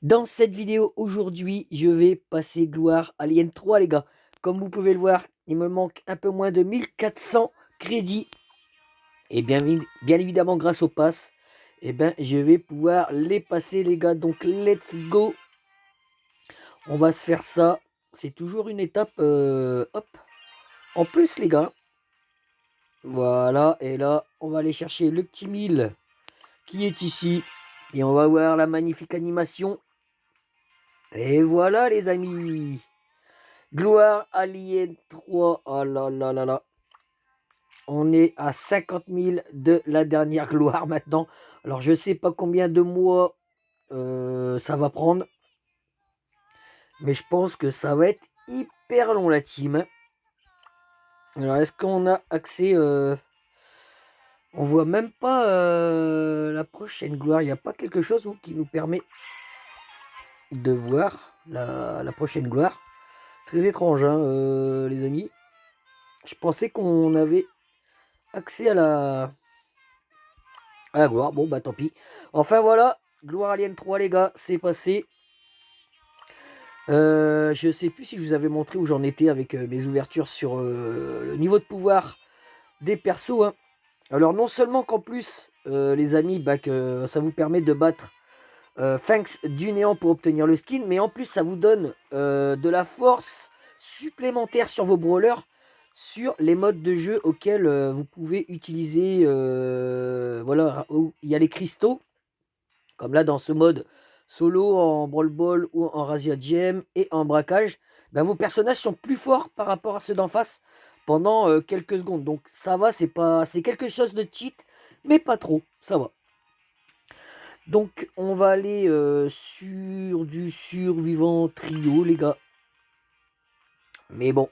Dans cette vidéo aujourd'hui, je vais passer gloire Alien 3 les gars. Comme vous pouvez le voir, il me manque un peu moins de 1400 crédits. Et bien évidemment grâce au pass, je vais pouvoir les passer les gars. Donc let's go. On va se faire ça. C'est toujours une étape hop. En plus les gars. Voilà. Et là, on va aller chercher le petit 1000 qui est ici. Et on va voir la magnifique animation. Et voilà les amis. Gloire Alien 3. Oh là là là là. On est à 50 000 de la dernière gloire maintenant. Alors je sais pas combien de mois ça va prendre. Mais je pense que ça va être hyper long la team. Alors est-ce qu'on a accès on voit même pas la prochaine gloire. Il n'y a pas quelque chose qui nous permet de voir la prochaine gloire. Très étrange hein, les amis. Je pensais qu'on avait accès à la gloire. Bon bah tant pis. Enfin voilà, gloire Alien 3 les gars, c'est passé. Je sais plus si je vous avais montré où j'en étais avec mes ouvertures sur le niveau de pouvoir des persos hein. Alors non seulement qu'en plus les amis que ça vous permet de battre Fangs du néant pour obtenir le skin, mais en plus ça vous donne de la force supplémentaire sur vos brawlers, sur les modes de jeu auxquels vous pouvez utiliser voilà, où il y a les cristaux, comme là dans ce mode solo, en brawl ball ou en razzia gem et en braquage. Vos personnages sont plus forts par rapport à ceux d'en face pendant quelques secondes, donc ça va, c'est quelque chose de cheat, mais pas trop, ça va. Donc on va aller sur du survivant trio les gars. Mais bon.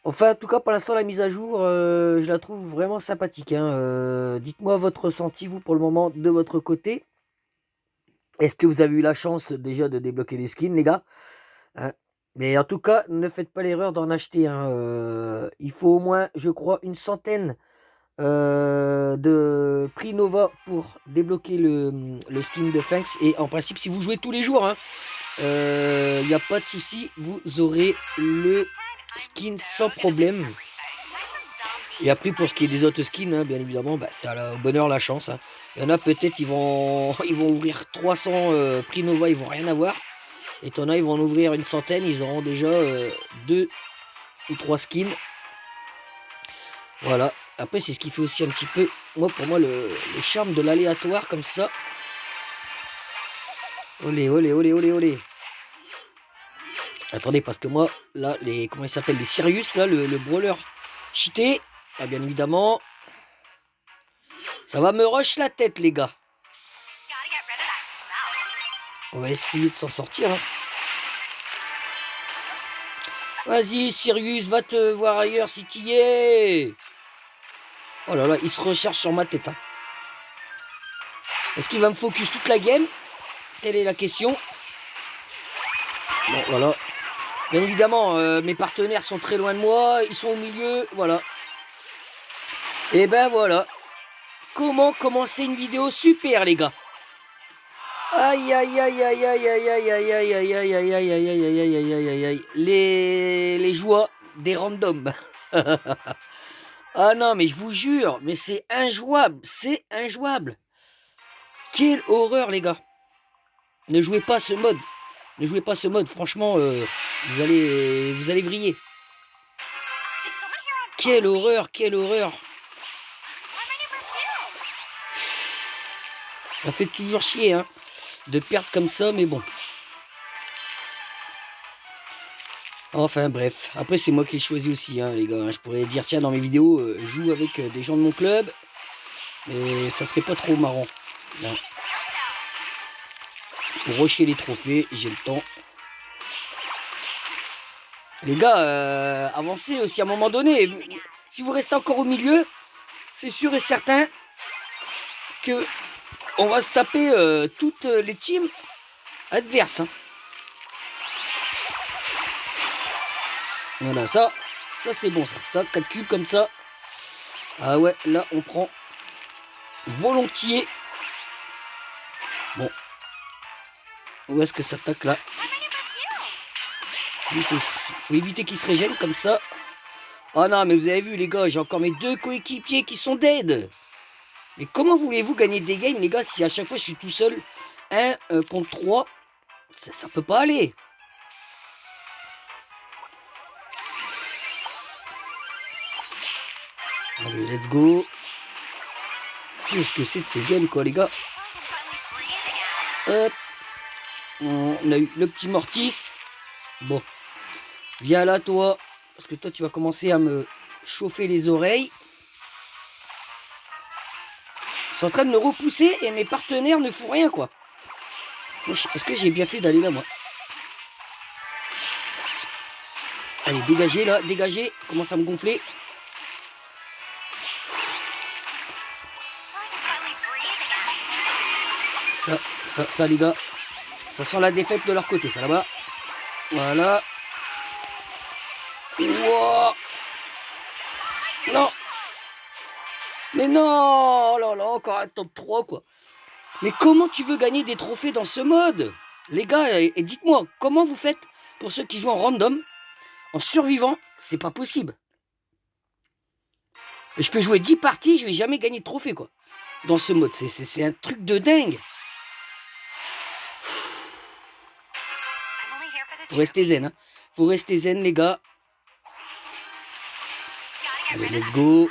Enfin en tout cas pour l'instant la mise à jour je la trouve vraiment sympathique hein. Dites-moi votre ressenti vous pour le moment de votre côté. Est-ce que vous avez eu la chance déjà de débloquer des skins les gars hein. Mais en tout cas ne faites pas l'erreur d'en acheter hein. Il faut au moins je crois une centaine de prix Nova pour débloquer le skin de Fangs. Et en principe si vous jouez tous les jours hein, il n'y a pas de souci, vous aurez le skin sans problème. Et après pour ce qui est des autres skins hein, bien évidemment c'est au bonheur la chance hein. Il y en a peut-être ils vont ouvrir 300 prix Nova, ils vont rien avoir. Et t'en as ils vont en ouvrir une centaine, ils auront déjà 2 ou 3 skins. Voilà. Après c'est ce qui fait aussi un petit peu pour moi le charme de l'aléatoire comme ça. Olé olé olé olé olé. Attendez parce que moi là comment il s'appelle, les Sirius là, le brawler cheaté bien évidemment ça va me rush la tête les gars. On va essayer de s'en sortir hein. Vas-y Sirius, va te voir ailleurs si t'y es. Oh là là, il se recherche sur ma tête hein. Est-ce qu'il va me focus toute la game? Telle est la question. Bon voilà. Bien évidemment mes partenaires sont très loin de moi, ils sont au milieu, voilà. Et voilà. Comment commencer une vidéo super les gars. Aïe aïe aïe aïe aïe aïe aïe aïe aïe aïe aïe aïe aïe aïe aïe aïe aïe aïe aïe aïe. Les joies des randoms. Ah non mais je vous jure, mais c'est injouable, c'est injouable. Quelle horreur les gars. Ne jouez pas ce mode. Ne jouez pas ce mode, franchement vous allez vriller. Quelle horreur, quelle horreur. Ça fait toujours chier hein, de perdre comme ça, mais bon. Enfin bref, après c'est moi qui ai choisi aussi hein, les gars. Je pourrais dire tiens dans mes vidéos je joue avec des gens de mon club, mais ça serait pas trop marrant. Non. Pour rusher les trophées, j'ai le temps. Les gars, avancez aussi à un moment donné. Si vous restez encore au milieu, c'est sûr et certain que on va se taper toutes les teams adverses. Hein. Voilà, ça c'est bon ça. Ça, 4 cubes comme ça. Ah ouais, là on prend volontiers. Bon. Où est-ce que ça attaque là? Il faut éviter qu'il se régène comme ça. Oh non, mais vous avez vu les gars, j'ai encore mes 2 coéquipiers qui sont dead. Mais comment voulez-vous gagner des games les gars si à chaque fois je suis tout seul 1 contre 3? Ça peut pas aller. Allez, let's go. Qu'est-ce que c'est de ces games quoi les gars? Hop. On a eu le petit Mortis. Bon. Viens là toi. Parce que toi tu vas commencer à me chauffer les oreilles. Ils sont en train de me repousser et mes partenaires ne font rien quoi. Est-ce que j'ai bien fait d'aller là moi? Allez, dégagez là, dégagez. Commence à me gonfler. Ça les gars. Ça sent la défaite de leur côté, ça là-bas. Voilà. Wow. Non. Mais non. Oh là là, encore un top 3 quoi. Mais comment tu veux gagner des trophées dans ce mode? Les gars, et dites-moi, comment vous faites pour ceux qui jouent en random? En survivant, c'est pas possible. Je peux jouer 10 parties, je vais jamais gagner de trophée quoi. Dans ce mode, c'est un truc de dingue. Faut rester zen, hein. Faut rester zen les gars. Allez, let's go.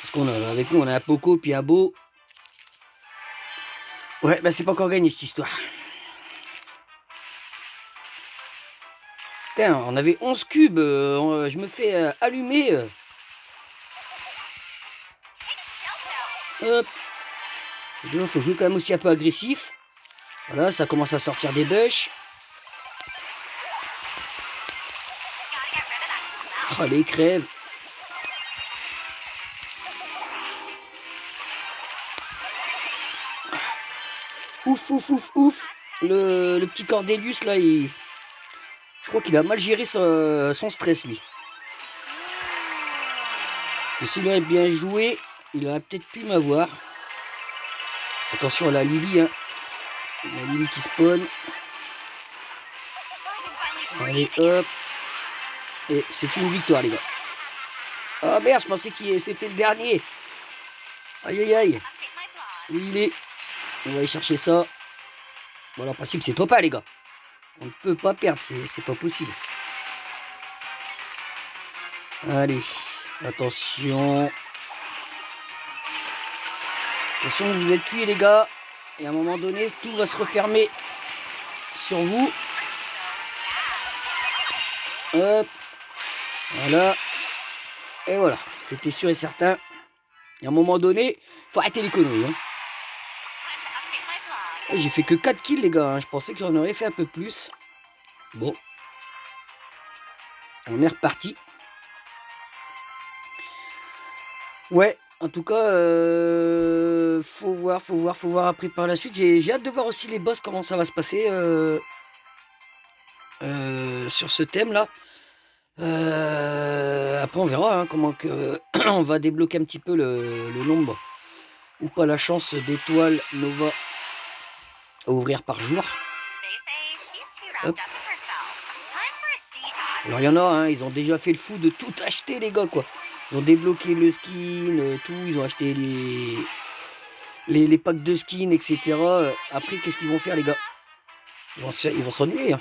Parce qu'on a avec nous, on a un Poco puis un Beau. Ouais, bah c'est pas encore gagné cette histoire. Putain, on avait 11 cubes. Je me fais allumer. Hop. Il faut jouer quand même aussi un peu agressif. Voilà, ça commence à sortir des bush. Oh, les crèves. Ouf, ouf, ouf, ouf. Le petit Cordelius, là, je crois qu'il a mal géré son stress, lui. Et s'il aurait bien joué, il aurait peut-être pu m'avoir. Attention à la Lily, hein. La Lily qui spawn. Allez, hop. Et c'est une victoire, les gars. Ah oh, merde, je pensais que c'était le dernier. Aïe, aïe, aïe. Où il est? On va aller chercher ça. Bon, alors, en principe, c'est trop pas, les gars. On ne peut pas perdre, c'est pas possible. Allez, attention. Attention, vous êtes cuits, les gars. Et à un moment donné, tout va se refermer sur vous. Hop. Voilà. Et voilà. C'était sûr et certain. Et à un moment donné, faut arrêter les conneries. Hein. J'ai fait que 4 kills, les gars. Hein. Je pensais que j'en aurais fait un peu plus. Bon. On est reparti. Ouais, en tout cas, faut voir après par la suite. J'ai hâte de voir aussi les boss, comment ça va se passer sur ce thème-là. Après, on verra hein, comment que on va débloquer un petit peu le nombre ou pas la chance d'étoiles Nova à ouvrir par jour. Hop. Alors, il y en a, hein, ils ont déjà fait le fou de tout acheter, les gars, quoi. Ils ont débloqué le skin, tout, ils ont acheté les packs de skins, etc. Après, qu'est-ce qu'ils vont faire, les gars? Ils vont s'ennuyer. Hein.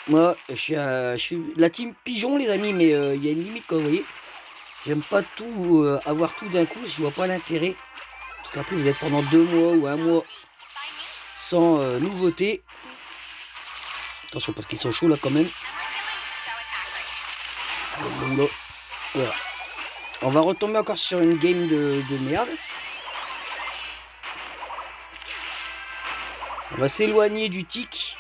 Moi, je suis la team pigeon, les amis, mais il y a une limite, quoi, vous voyez. J'aime pas tout avoir tout d'un coup, je vois pas l'intérêt. Parce qu'après, vous êtes pendant 2 mois ou 1 mois sans nouveauté. Attention, parce qu'ils sont chauds, là, quand même. Voilà. On va retomber encore sur une game de merde. On va s'éloigner du tic.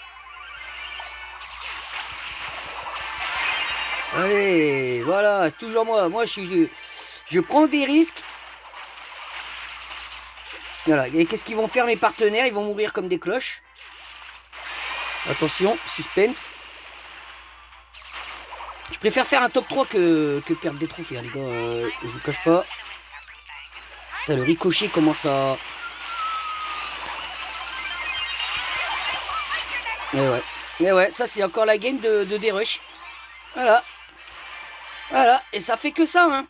Allez, voilà, c'est toujours moi. Moi, je prends des risques. Voilà, et qu'est-ce qu'ils vont faire mes partenaires? Ils vont mourir comme des cloches. Attention, suspense. Je préfère faire un top 3 que perdre des trophées, hein, les gars. Je vous cache pas. Putain, le ricochet commence à... Et ouais, ça c'est encore la game de D-Rush. Voilà. Voilà. Et ça fait que ça, hein.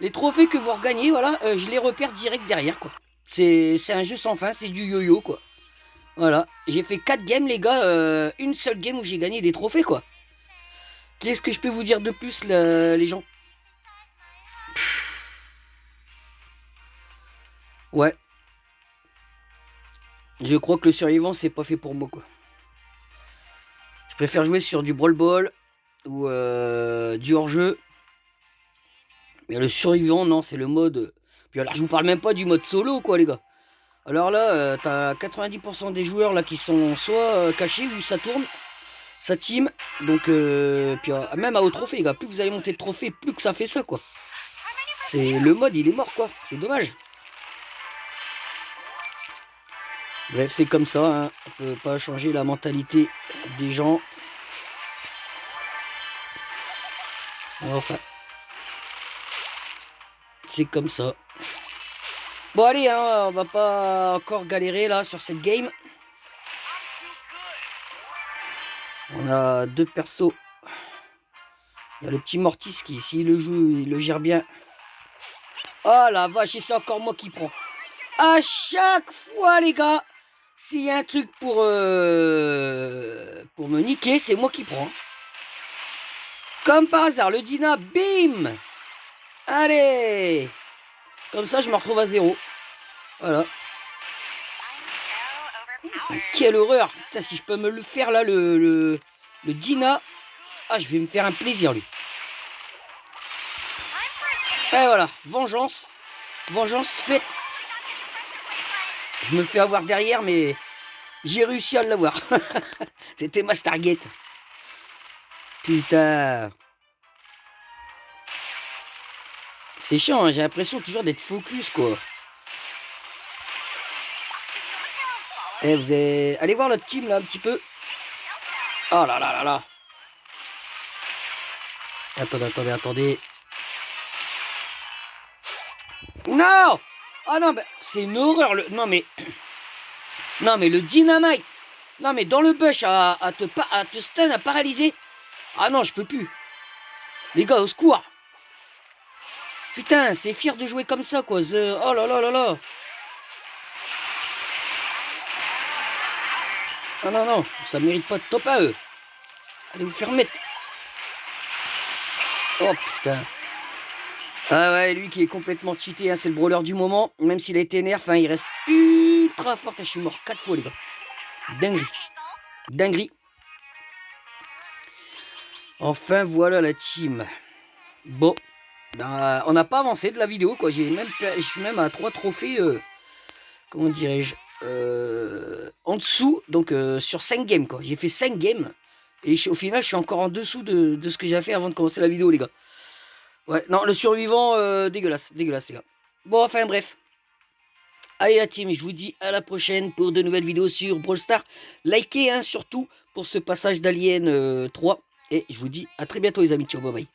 Les trophées que vous regagnez, voilà, je les repère direct derrière, quoi. C'est un jeu sans fin, c'est du yo-yo, quoi. Voilà. J'ai fait 4 games, les gars. Une seule game où j'ai gagné des trophées, quoi. Qu'est-ce que je peux vous dire de plus, les gens? Ouais. Je crois que le survivant, c'est pas fait pour moi, quoi. Je préfère jouer sur du Brawl Ball ou du hors-jeu. Mais le survivant, non, c'est le mode. Puis alors, je vous parle même pas du mode solo, quoi, les gars. Alors là, t'as 90% des joueurs là qui sont soit cachés ou ça tourne, ça team. Donc, puis même à haut trophée, les gars, plus vous allez monter de trophées, plus que ça fait ça, quoi. C'est le mode, il est mort, quoi. C'est dommage. Bref, c'est comme ça, hein. On peut pas changer la mentalité des gens. Enfin, c'est comme ça. Bon, allez, hein, on va pas encore galérer là sur cette game. On a 2 persos. Il y a le petit Mortis qui, s'il le joue, il le gère bien. Oh la vache, et c'est encore moi qui prends. À chaque fois, les gars, s'il y a un truc pour me niquer, c'est moi qui prends. Comme par hasard, le Dina, bim. Allez. Comme ça, je me retrouve à 0. Voilà. Quelle horreur. Putain, si je peux me le faire là, le Dina. Ah, je vais me faire un plaisir, lui. Et voilà, vengeance. Vengeance faite. Je me fais avoir derrière, mais j'ai réussi à l'avoir. C'était ma Stargate. Putain. C'est chiant, hein, j'ai l'impression toujours d'être focus, quoi. Eh, vous avez... Allez voir notre team, là, un petit peu. Oh là là là là. Attendez. Non. Ah non, mais c'est une horreur, le... Non, mais... Non, mais le dynamite. Non, mais dans le bush, à te stun, à paralyser. Ah non, je peux plus. Les gars, au secours. Putain, c'est fier de jouer comme ça, quoi. Oh là là là là. Non, ça mérite pas de top à eux. Allez vous faire mettre. Oh putain. Ah ouais, lui qui est complètement cheaté, hein, c'est le brawler du moment. Même s'il a été nerf, hein, il reste ultra fort. Je suis mort 4 fois, les gars. Dinguerie. Enfin, voilà la team. Bon. On n'a pas avancé de la vidéo, quoi. Je suis même à 3 trophées. Comment dirais-je, en dessous, donc sur 5 games, quoi. J'ai fait 5 games. Et au final, je suis encore en dessous de ce que j'ai fait avant de commencer la vidéo, les gars. Ouais, non, le survivant, dégueulasse, les gars. Bon, enfin, bref. Allez, la team, je vous dis à la prochaine pour de nouvelles vidéos sur Brawl Stars. Likez, hein, surtout, pour ce passage d'Alien 3. Et je vous dis à très bientôt, les amis. Ciao, bye bye.